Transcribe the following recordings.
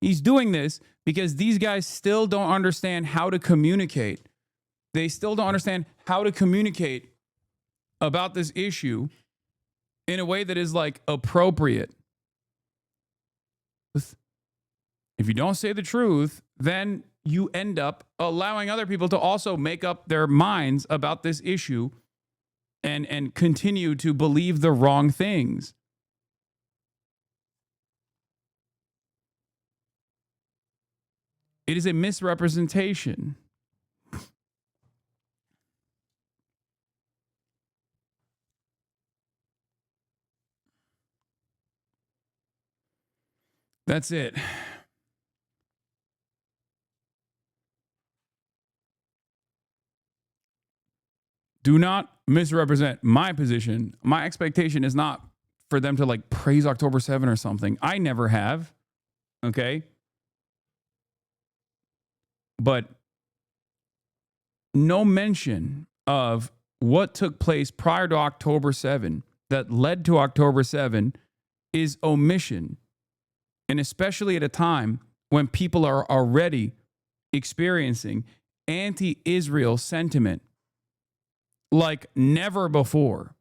He's doing this because these guys still don't understand how to communicate. They still don't understand how to communicate about this issue in a way that is like appropriate. If you don't say the truth, then you end up allowing other people to also make up their minds about this issue and continue to believe the wrong things. It is a misrepresentation. That's it. Do not misrepresent my position. My expectation is not for them to like praise October 7 or something. I never have. Okay. But no mention of what took place prior to October 7 that led to October 7 is omission. And especially at a time when people are already experiencing anti-Israel sentiment like never before.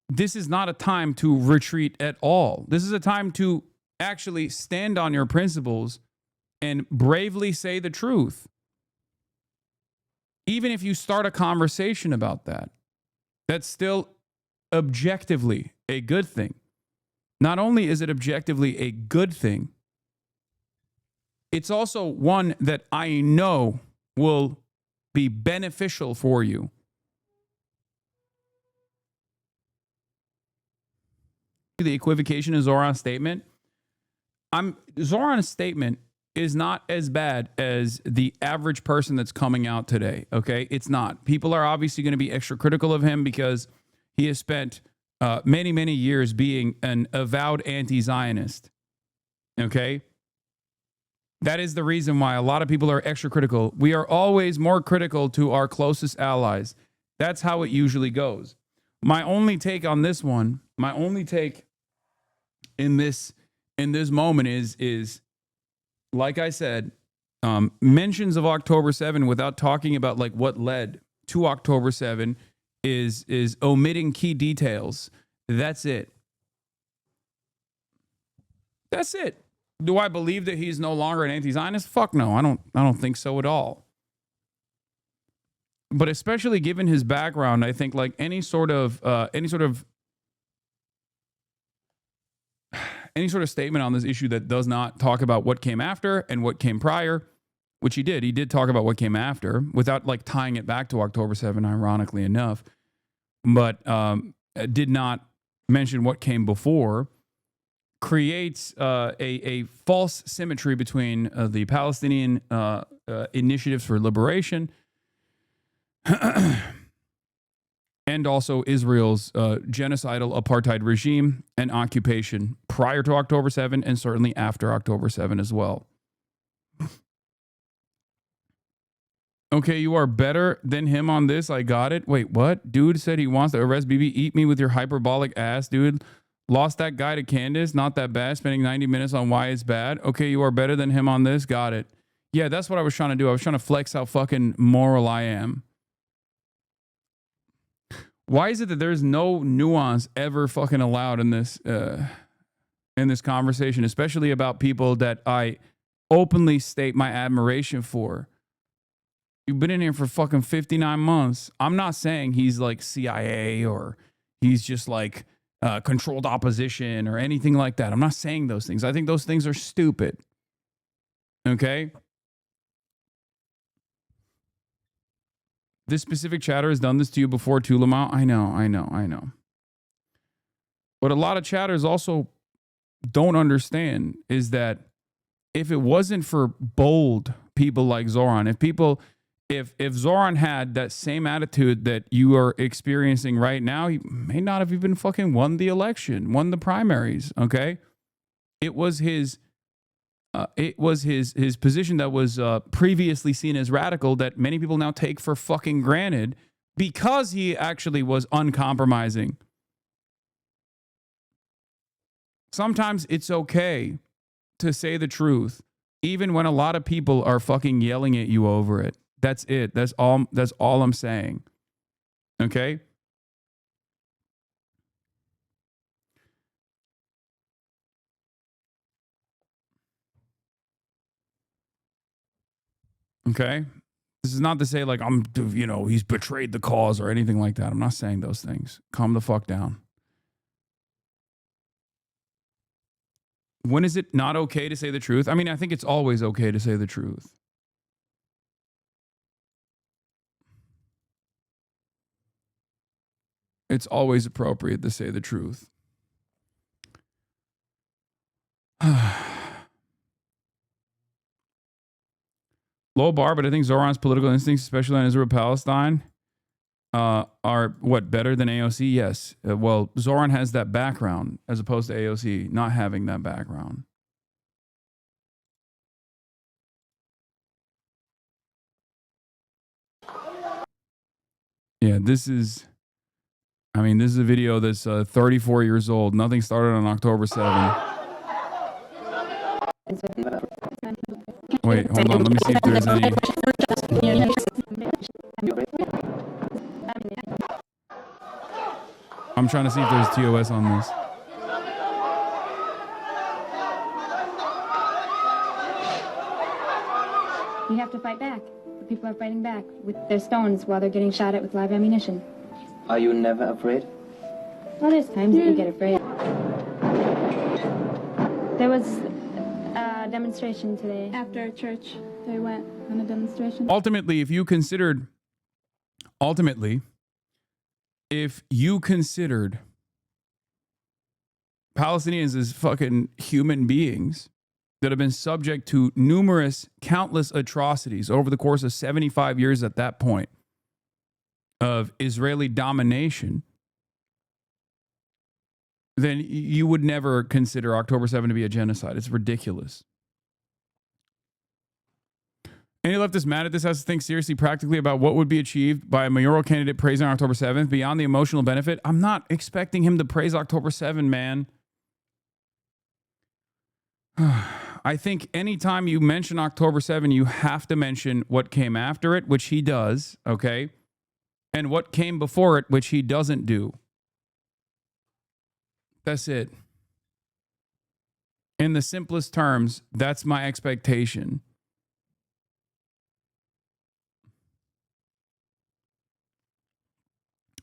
This is not a time to retreat at all. This is a time to actually stand on your principles and bravely say the truth. Even if you start a conversation about that, that's still objectively a good thing. Not only is it objectively a good thing, it's also one that I know will be beneficial for you. The equivocation in Zohran's statement. Zohran's statement is not as bad as the average person that's coming out today. Okay, it's not. People are obviously going to be extra critical of him because he has spent many, many years being an avowed anti-Zionist. Okay. That is the reason why a lot of people are extra critical. We are always more critical to our closest allies. That's how it usually goes. My only take on this one, my only take in this moment is like I said, mentions of October 7 without talking about like what led to October 7 is omitting key details. That's it. That's it. Do I believe that he's no longer an anti-Zionist? Fuck no. I don't think so at all. But especially given his background, I think like any sort of statement on this issue that does not talk about what came after and what came prior, which he did talk about what came after without like tying it back to October 7, ironically enough, but did not mention what came before, creates a false symmetry between the Palestinian initiatives for liberation and also Israel's genocidal apartheid regime and occupation prior to October 7 and certainly after October 7 as well. Okay, you are better than him on this. I got it. Wait, what? Dude said he wants to arrest BB. Eat me with your hyperbolic ass, dude. Lost that guy to Candace. Not that bad. Spending 90 minutes on why it's bad. Okay, you are better than him on this. Got it. Yeah, that's what I was trying to do. I was trying to flex how fucking moral I am. Why is it that there's no nuance ever fucking allowed in this conversation, especially about people that I openly state my admiration for? You've been in here for fucking 59 months. I'm not saying he's like CIA or he's just like controlled opposition or anything like that. I'm not saying those things. I think those things are stupid. Okay? This specific chatter has done this to you before, Tulamau. I know. What a lot of chatters also don't understand is that if it wasn't for bold people like Zohran, if Zohran had that same attitude that you are experiencing right now, he may not have even fucking won the election, won the primaries. Okay, it was his position that was previously seen as radical that many people now take for fucking granted because he actually was uncompromising. Sometimes it's okay to say the truth, even when a lot of people are fucking yelling at you over it. That's it. That's all I'm saying. Okay? Okay? This is not to say like he's betrayed the cause or anything like that. I'm not saying those things. Calm the fuck down. When is it not okay to say the truth? I mean, I think it's always okay to say the truth. It's always appropriate to say the truth. Low bar, but I think Zohran's political instincts, especially on Israel-Palestine, are better than AOC? Yes. Well, Zohran has that background as opposed to AOC not having that background. Yeah, this is a video that's 34 years old. Nothing started on October 7. Wait, hold on. Let me see if there's any. I'm trying to see if there's TOS on this. You have to fight back. The people are fighting back with their stones while they're getting shot at with live ammunition. Are you never afraid? Well, there's times that you get afraid. There was a demonstration today. After church, they went on a demonstration. Ultimately, if you considered Palestinians as fucking human beings that have been subject to countless atrocities over the course of 75 years at that point of Israeli domination, then you would never consider October 7 to be a genocide. It's ridiculous. Any leftists mad at this has to think seriously practically about what would be achieved by a mayoral candidate praising October 7th beyond the emotional benefit. I'm not expecting him to praise October 7, man. I think anytime you mention October 7, you have to mention what came after it, which he does, okay? And what came before it, which he doesn't do. That's it. In the simplest terms, that's my expectation.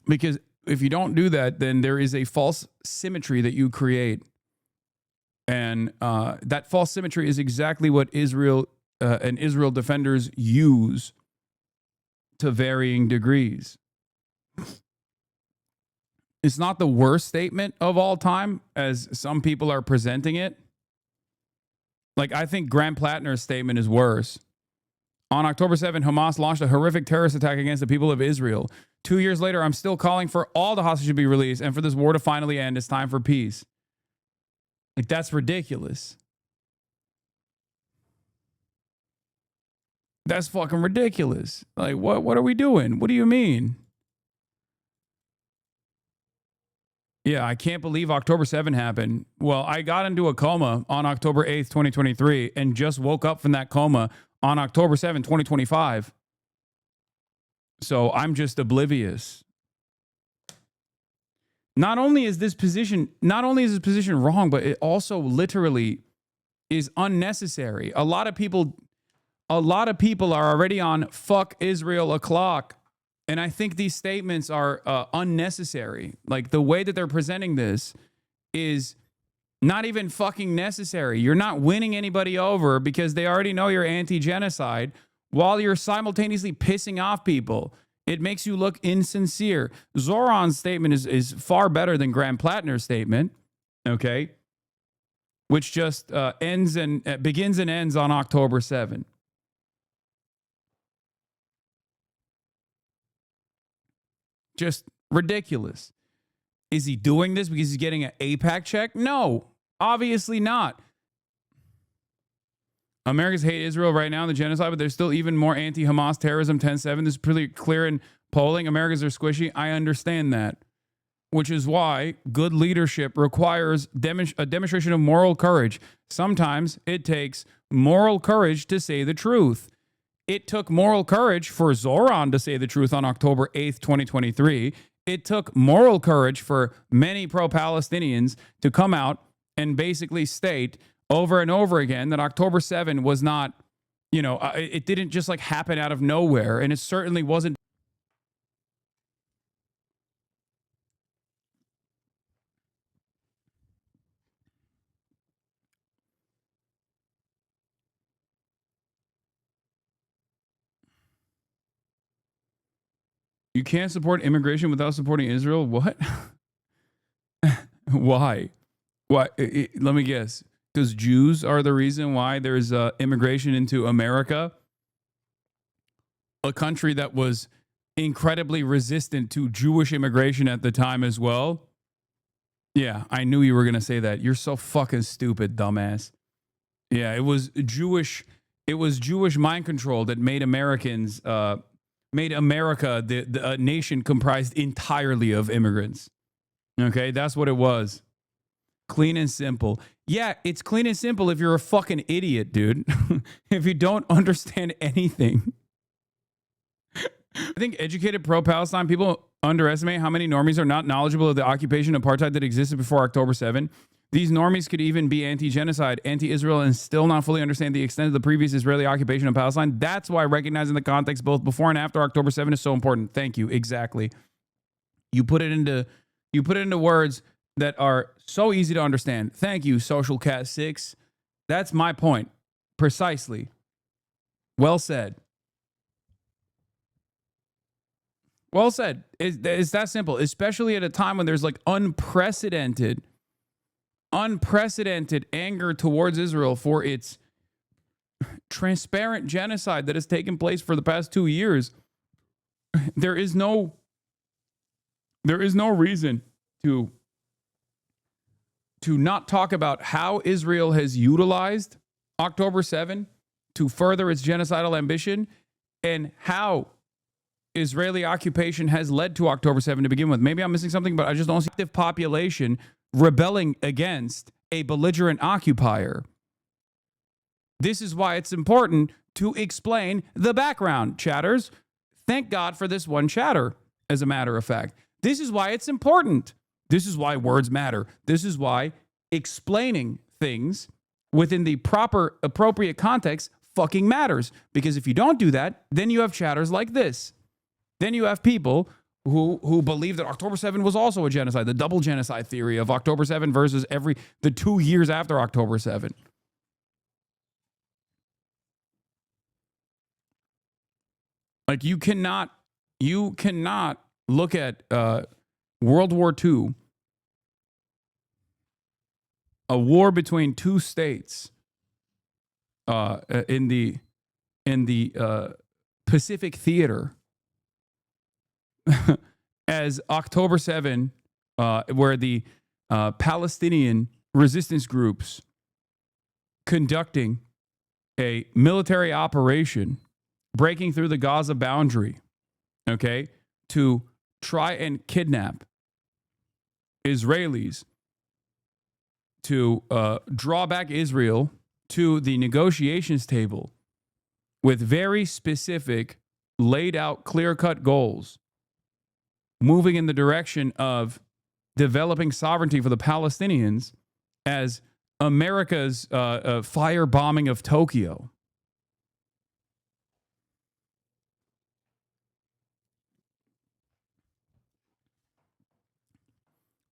Because if you don't do that, then there is a false symmetry that you create. And that false symmetry is exactly what Israel and Israel defenders use to varying degrees. It's not the worst statement of all time, as some people are presenting it. Like, I think Graham Plattner's statement is worse. On October 7, Hamas launched a horrific terrorist attack against the people of Israel. 2 years later, I'm still calling for all the hostages to be released and for this war to finally end. It's time for peace. Like, that's ridiculous. That's fucking ridiculous. Like, what are we doing? What do you mean? Yeah, I can't believe October 7 happened. Well, I got into a coma on October 8th, 2023, and just woke up from that coma on October 7th, 2025. So I'm just oblivious. Not only is this position wrong, but it also literally is unnecessary. A lot of people are already on fuck Israel o'clock. And I think these statements are unnecessary. Like, the way that they're presenting this is not even fucking necessary. You're not winning anybody over because they already know you're anti-genocide while you're simultaneously pissing off people. It makes you look insincere. Zohran's statement is far better than Graham Plattner's statement, okay? Which just begins and ends on October 7. Just ridiculous. Is he doing this because he's getting an AIPAC check? No, obviously not. Americans hate Israel right now in the genocide, but there's still even more anti-Hamas terrorism. 10-7. This is pretty clear in polling. Americans are squishy. I understand that. which is why good leadership requires a demonstration of moral courage. Sometimes it takes moral courage to say the truth. It took moral courage for Zohran to say the truth on October 8th, 2023. It took moral courage for many pro-Palestinians to come out and basically state over and over again that October 7 was not, it didn't just like happen out of nowhere. And it certainly wasn't. You can't support immigration without supporting Israel? What? Why? Why? Let me guess. Because Jews are the reason why there's immigration into America, a country that was incredibly resistant to Jewish immigration at the time as well. Yeah, I knew you were going to say that. You're so fucking stupid, dumbass. Yeah, it was Jewish mind control that made Americans, made America the nation comprised entirely of immigrants. Okay, that's what it was. Clean and simple. Yeah, it's clean and simple if you're a fucking idiot, dude. If you don't understand anything. I think educated pro-Palestine people underestimate how many normies are not knowledgeable of the occupation apartheid that existed before October 7. These normies could even be anti-genocide, anti-Israel, and still not fully understand the extent of the previous Israeli occupation of Palestine. That's why recognizing the context both before and after October 7 is so important. Thank you. Exactly. You put it into words that are so easy to understand. Thank you, Social Cat 6. That's my point. Precisely. Well said. Well said. It's that simple, especially at a time when there's like unprecedented anger towards Israel for its transparent genocide that has taken place for the past 2 years. There is no reason to not talk about how Israel has utilized October 7 to further its genocidal ambition and how Israeli occupation has led to October 7 to begin with. Maybe I'm missing something, but I just don't see the population rebelling against a belligerent occupier. This is why it's important to explain the background, chatters. Thank God for this one chatter, as a matter of fact. This is why it's important. This is why words matter. This is why explaining things within the proper, appropriate context fucking matters. Because if you don't do that, then you have chatters like this. Then you have people who believe that October 7 was also a genocide, the double genocide theory of October 7 versus the 2 years after October 7. Like you cannot look at World War II, a war between two states in the Pacific theater as October 7, where the Palestinian resistance groups conducting a military operation breaking through the Gaza boundary, okay, to try and kidnap Israelis, to draw back Israel to the negotiations table with very specific, laid out, clear-cut goals, moving in the direction of developing sovereignty for the Palestinians as America's firebombing of Tokyo.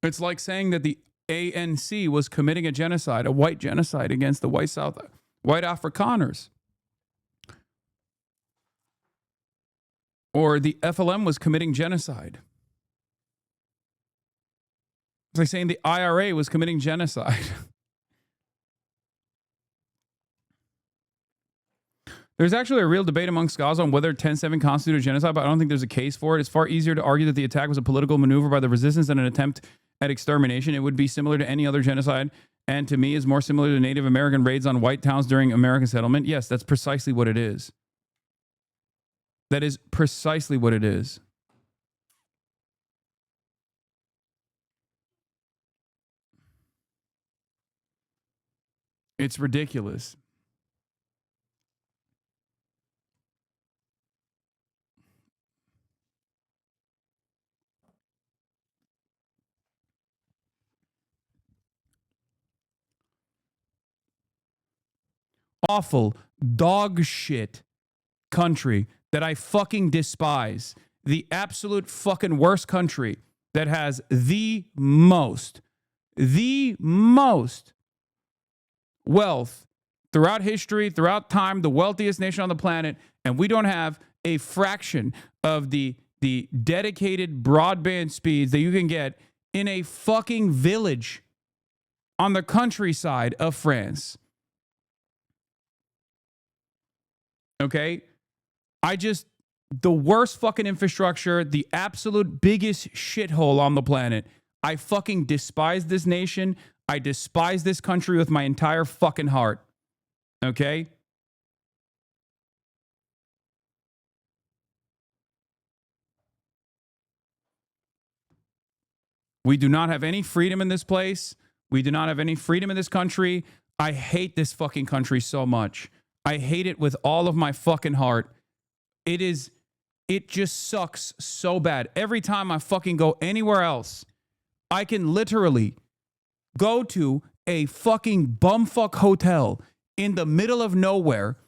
It's like saying that the ANC was committing a genocide, a white genocide against the white Afrikaners. Or the FLM was committing genocide. It's like saying the IRA was committing genocide. There's actually a real debate among scholars on whether 10/7 constituted genocide, but I don't think there's a case for it. It's far easier to argue that the attack was a political maneuver by the resistance than an attempt at extermination. It would be similar to any other genocide, and to me is more similar to Native American raids on white towns during American settlement. Yes, that's precisely what it is. That is precisely what it is. It's ridiculous. Awful dog shit country that I fucking despise. The absolute fucking worst country that has the most wealth throughout history, throughout time, the wealthiest nation on the planet, and we don't have a fraction of the dedicated broadband speeds that you can get in a fucking village on the countryside of France. Okay? The worst fucking infrastructure, the absolute biggest shithole on the planet. I fucking despise this nation. I despise this country with my entire fucking heart. Okay? We do not have any freedom in this place. We do not have any freedom in this country. I hate this fucking country so much. I hate it with all of my fucking heart. It just sucks so bad. Every time I fucking go anywhere else, I can literally go to a fucking bumfuck hotel in the middle of nowhere,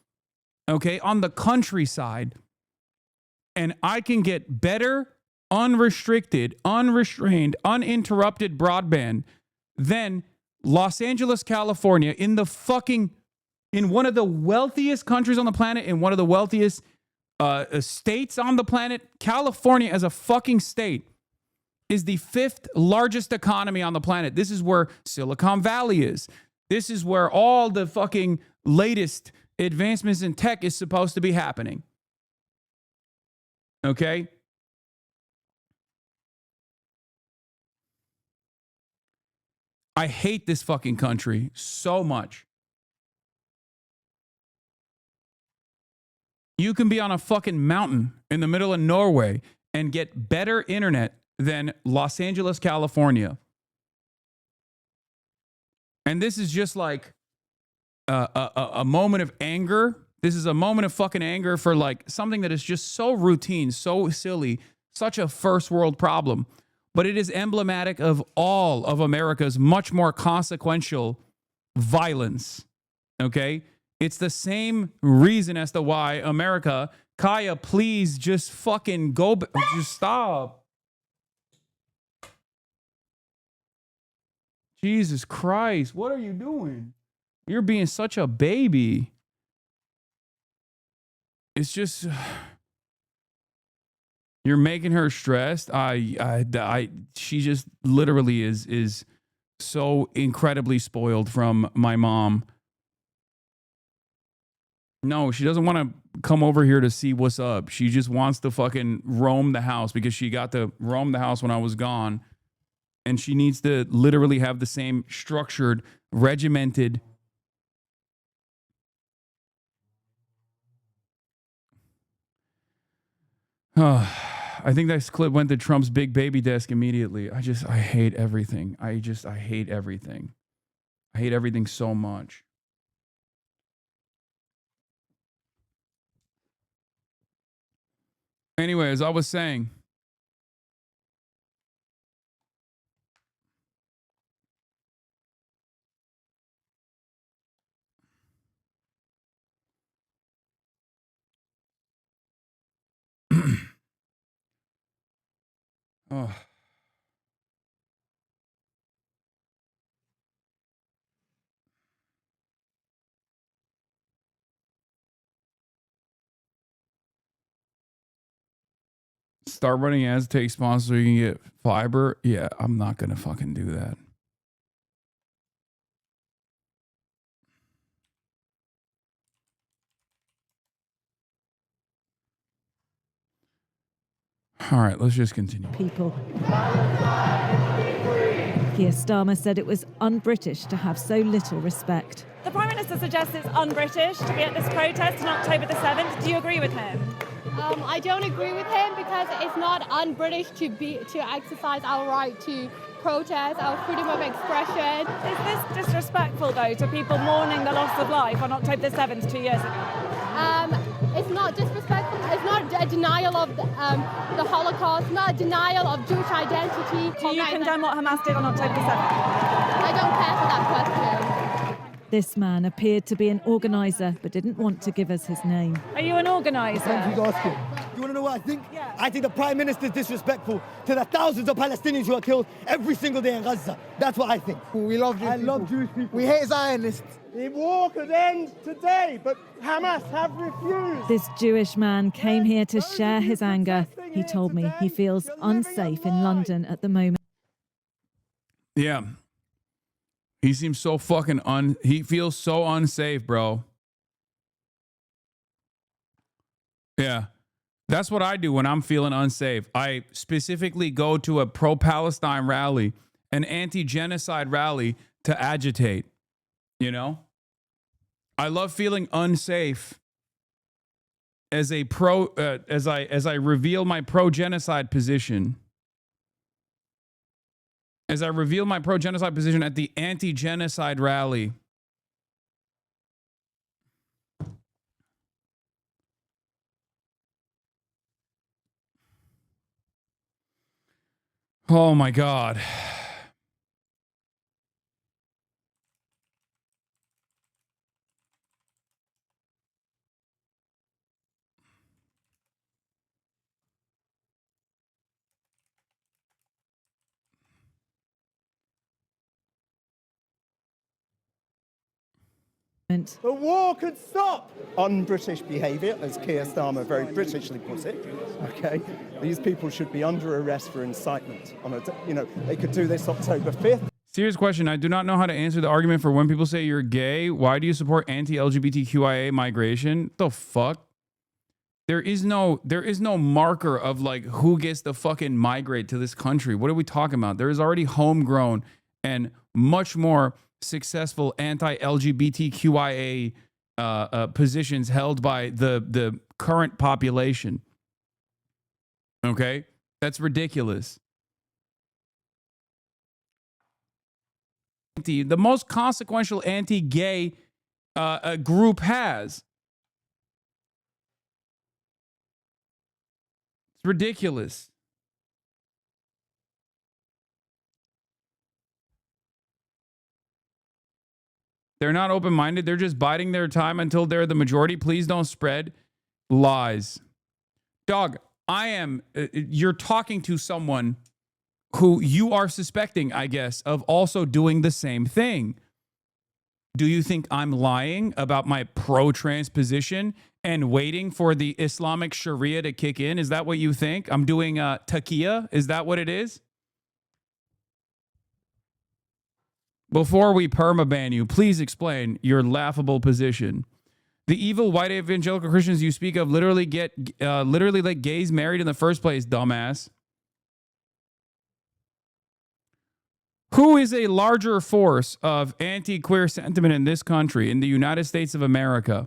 okay, on the countryside, and I can get better, unrestricted, unrestrained, uninterrupted broadband than Los Angeles, California, in one of the wealthiest countries on the planet, in one of the wealthiest states on the planet. California as a fucking state is the 5th largest economy on the planet. This is where Silicon Valley is. This is where all the fucking latest advancements in tech is supposed to be happening. Okay? I hate this fucking country so much. You can be on a fucking mountain in the middle of Norway and get better internet than Los Angeles, California. And this is just like a moment of anger. This is a moment of fucking anger for like something that is just so routine, so silly, such a first world problem. But it is emblematic of all of America's much more consequential violence. Okay? It's the same reason as to why America, Kaya, please just fucking go, just stop. Jesus Christ, what are you doing? You're being such a baby. It's just, you're making her stressed. She just literally is so incredibly spoiled from my mom. No, she doesn't want to come over here to see what's up. She just wants to fucking roam the house because she got to roam the house when I was gone. And she needs to literally have the same structured, regimented. I think that clip went to Trump's big baby desk immediately. I hate everything. I hate everything. I hate everything so much. Anyway, as I was saying, oh. Start running ads, take sponsors so you can get fiber. Yeah, I'm not going to fucking do that. All right, let's just continue. People. Keir Starmer said it was un-British to have so little respect. The Prime Minister suggests it's un-British to be at this protest on October the 7th. Do you agree with him? I don't agree with him because it's not un-British to exercise our right to protest, our freedom of expression. Is this disrespectful, though, to people mourning the loss of life on October the 7th 2 years ago? It's not disrespectful. It's not a denial of the Holocaust, not a denial of Jewish identity. Do you condemn what Hamas did on October the 7th? I don't care for that question. This man appeared to be an organiser, but didn't want to give us his name. Are you an organiser? Thank you for asking. You want to know what I think? Yeah. I think the Prime Minister is disrespectful to the thousands of Palestinians who are killed every single day in Gaza. That's what I think. We love Jewish people. I love Jewish people. We hate Zionists. The war could end today, but Hamas have refused. This Jewish man came here to share his anger. He told me he feels unsafe in London at the moment. Yeah. He seems so fucking he feels so unsafe, bro. Yeah. That's what I do when I'm feeling unsafe. I specifically go to a pro-Palestine rally, an anti-genocide rally to agitate, you know? I love feeling unsafe as a as I reveal my pro-genocide position. As I reveal my pro-genocide position at the anti-genocide rally. Oh my God. The war could stop. Un-British behaviour, as Keir Starmer very Britishly put it. Okay, these people should be under arrest for incitement. They could do this October 5th. Serious question. I do not know how to answer the argument for when people say you're gay. Why do you support anti-LGBTQIA migration? The fuck? There is no marker of like who gets to fucking migrate to this country. What are we talking about? There is already homegrown and much more successful anti-LGBTQIA positions held by the current population. Okay? That's ridiculous. The most consequential anti-gay group has. It's ridiculous. They're not open-minded. They're just biding their time until they're the majority. Please don't spread lies. Dog, you're talking to someone who you are suspecting, I guess, of also doing the same thing. Do you think I'm lying about my pro-trans position and waiting for the Islamic Sharia to kick in? Is that what you think? I'm doing taqiyya? Is that what it is? Before we permaban you, please explain your laughable position. The evil white evangelical Christians you speak of literally let gays married in the first place, dumbass. Who is a larger force of anti-queer sentiment in this country, in the United States of America?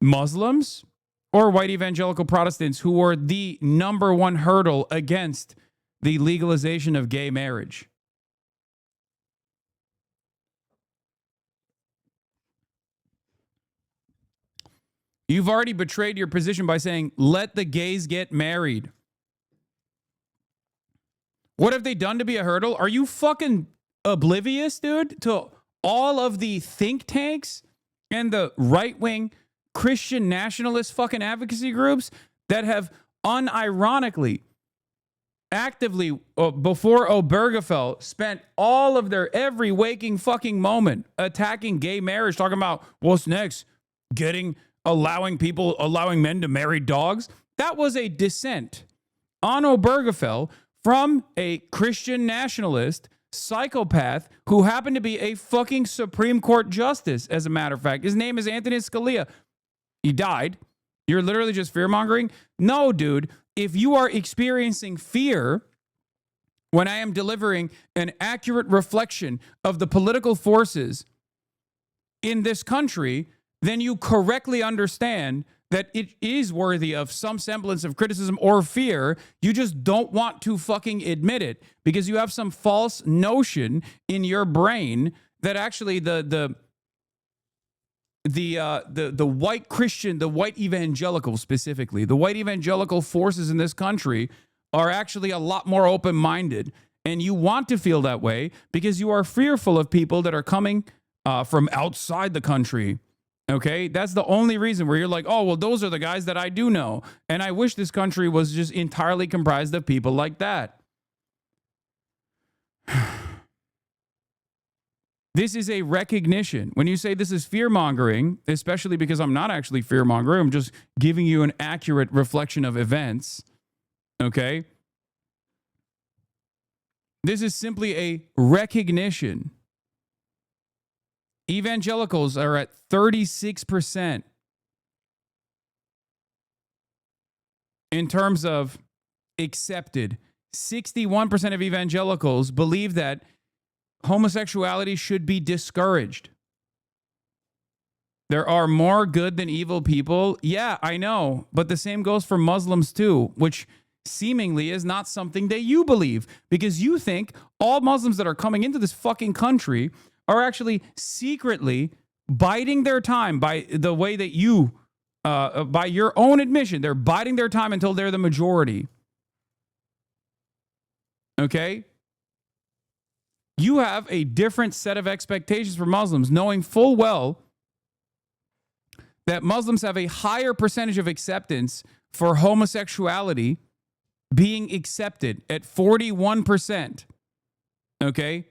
Muslims or white evangelical Protestants who were the number one hurdle against the legalization of gay marriage? You've already betrayed your position by saying, let the gays get married. What have they done to be a hurdle? Are you fucking oblivious, dude, to all of the think tanks and the right-wing Christian nationalist fucking advocacy groups that have unironically, actively, before Obergefell, spent all of their every waking fucking moment attacking gay marriage, talking about what's next, allowing men to marry dogs? That was a dissent on Obergefell from a Christian nationalist psychopath who happened to be a fucking Supreme Court justice, as a matter of fact. His name is Anthony Scalia. He died. You're literally just fear-mongering? No, dude. If you are experiencing fear when I am delivering an accurate reflection of the political forces in this country, then you correctly understand that it is worthy of some semblance of criticism or fear. You just don't want to fucking admit it because you have some false notion in your brain that actually the white Christian, the white evangelical specifically, the white evangelical forces in this country are actually a lot more open-minded. And you want to feel that way because you are fearful of people that are coming from outside the country. Okay, that's the only reason where you're like, oh, well, those are the guys that I do know. And I wish this country was just entirely comprised of people like that. This is a recognition. When you say this is fear-mongering, especially because I'm not actually fear-mongering, I'm just giving you an accurate reflection of events, okay? This is simply a recognition. Evangelicals are at 36% in terms of accepted. 61% of evangelicals believe that homosexuality should be discouraged. There are more good than evil people. Yeah, I know. But the same goes for Muslims too, which seemingly is not something that you believe because you think all Muslims that are coming into this fucking country are actually secretly biding their time by the way that you, by your own admission, they're biding their time until they're the majority. Okay? You have a different set of expectations for Muslims, knowing full well that Muslims have a higher percentage of acceptance for homosexuality being accepted at 41%, okay,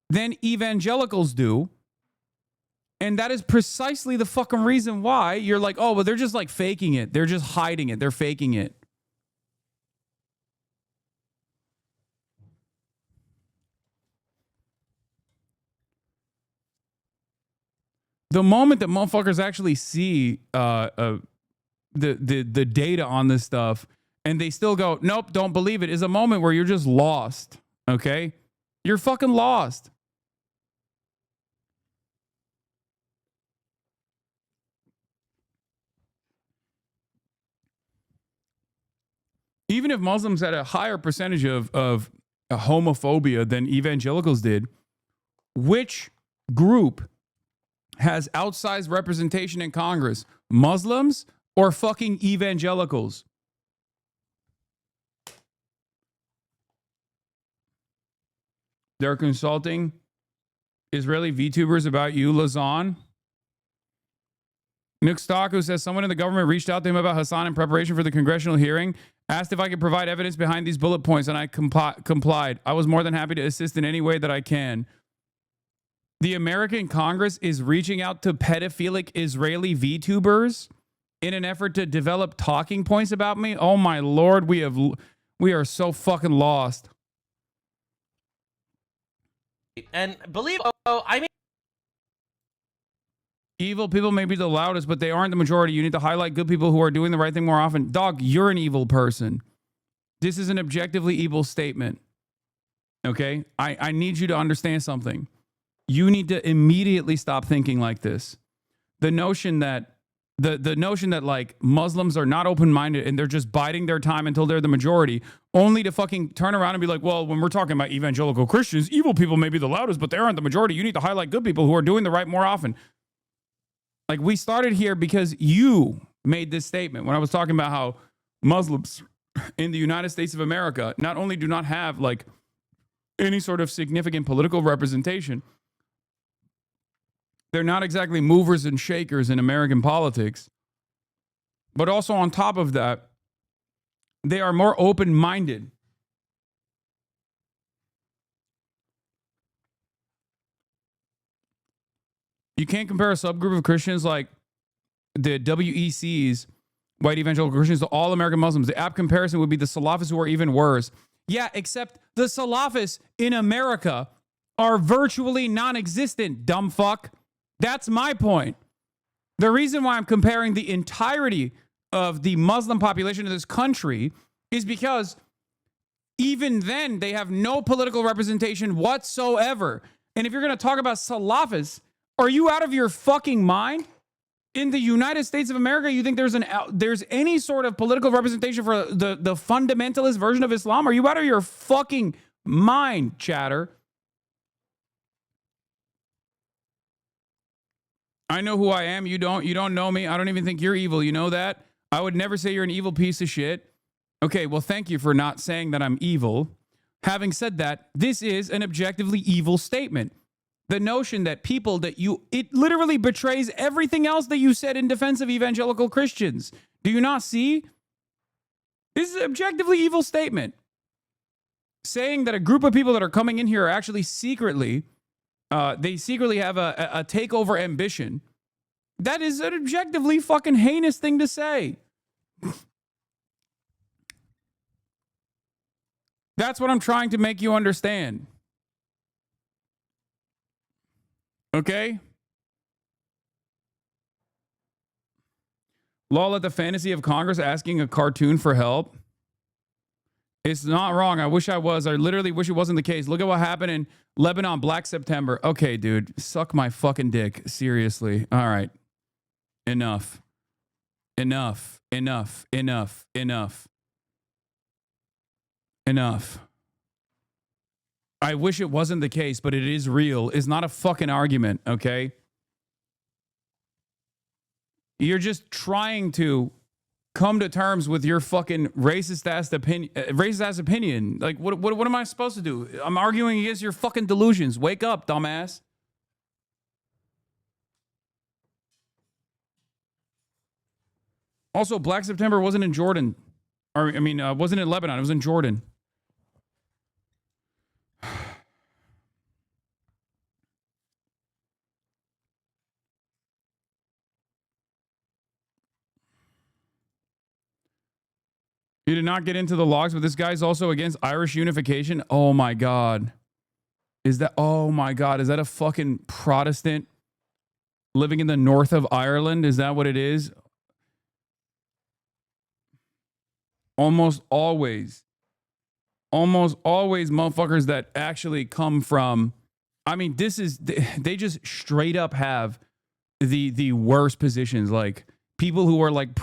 than evangelicals do. And that is precisely the fucking reason why you're like, oh, well, they're just like faking it. They're just hiding it. They're faking it. The moment that motherfuckers actually see the data on this stuff and they still go, nope, don't believe it, is a moment where you're just lost, okay? You're fucking lost. Even if Muslims had a higher percentage of homophobia than evangelicals did, which group has outsized representation in Congress? Muslims or fucking evangelicals? They're consulting Israeli VTubers about you, Lazan. Nick Stock, who says someone in the government reached out to him about Hasan in preparation for the congressional hearing, asked if I could provide evidence behind these bullet points, and I complied. I was more than happy to assist in any way that I can. The American Congress is reaching out to pedophilic Israeli VTubers in an effort to develop talking points about me. Oh my Lord, we are so fucking lost. And believe, I mean, evil people may be the loudest, but they aren't the majority. You need to highlight good people who are doing the right thing more often. Dog, you're an evil person. This is an objectively evil statement. Okay? I need you to understand something. You need to immediately stop thinking like this. The notion that the notion that like Muslims are not open-minded and they're just biding their time until they're the majority, only to fucking turn around and be like, well, when we're talking about evangelical Christians, evil people may be the loudest, but they aren't the majority. You need to highlight good people who are doing the right more often. Like, we started here because you made this statement when I was talking about how Muslims in the United States of America not only do not have like any sort of significant political representation, they're not exactly movers and shakers in American politics, but also on top of that, they are more open-minded. You can't compare a subgroup of Christians like the WECs, white evangelical Christians, to all American Muslims. The apt comparison would be the Salafists, who are even worse. Yeah, except the Salafists in America are virtually non-existent, dumb fuck. That's my point. The reason why I'm comparing the entirety of the Muslim population of this country is because even then they have no political representation whatsoever. And if you're going to talk about Salafists, are you out of your fucking mind? in the United States of America, you think there's any sort of political representation for the fundamentalist version of Islam? Are you out of your fucking mind, chatter? I know who I am. You don't. You don't know me. I don't even think you're evil. You know that? I would never say you're an evil piece of shit. Okay, well, thank you for not saying that I'm evil. Having said that, this is an objectively evil statement. The notion that people that it literally betrays everything else that you said in defense of evangelical Christians. Do you not see? This is an objectively evil statement. Saying that a group of people that are coming in here are actually secretly, they secretly have a takeover ambition. That is an objectively fucking heinous thing to say. That's what I'm trying to make you understand. Okay? Lol at the fantasy of Congress asking a cartoon for help. It's not wrong. I wish I was. I literally wish it wasn't the case. Look at what happened in Lebanon, Black September. Okay, dude. Suck my fucking dick. Seriously. All right. Enough. Enough. Enough. Enough. Enough. Enough. I wish it wasn't the case, but it is real. It's not a fucking argument, okay? You're just trying to come to terms with your fucking racist ass opinion. Like, what am I supposed to do? I'm arguing against your fucking delusions. Wake up, dumbass. Also, Black September wasn't in Jordan. Wasn't in Lebanon. It was in Jordan. You did not get into the logs, but this guy's also against Irish unification. Oh my God. Oh my God. Is that a fucking Protestant living in the north of Ireland? Is that what it is? Almost always motherfuckers that actually come from, they just straight up have the worst positions. Like people who are like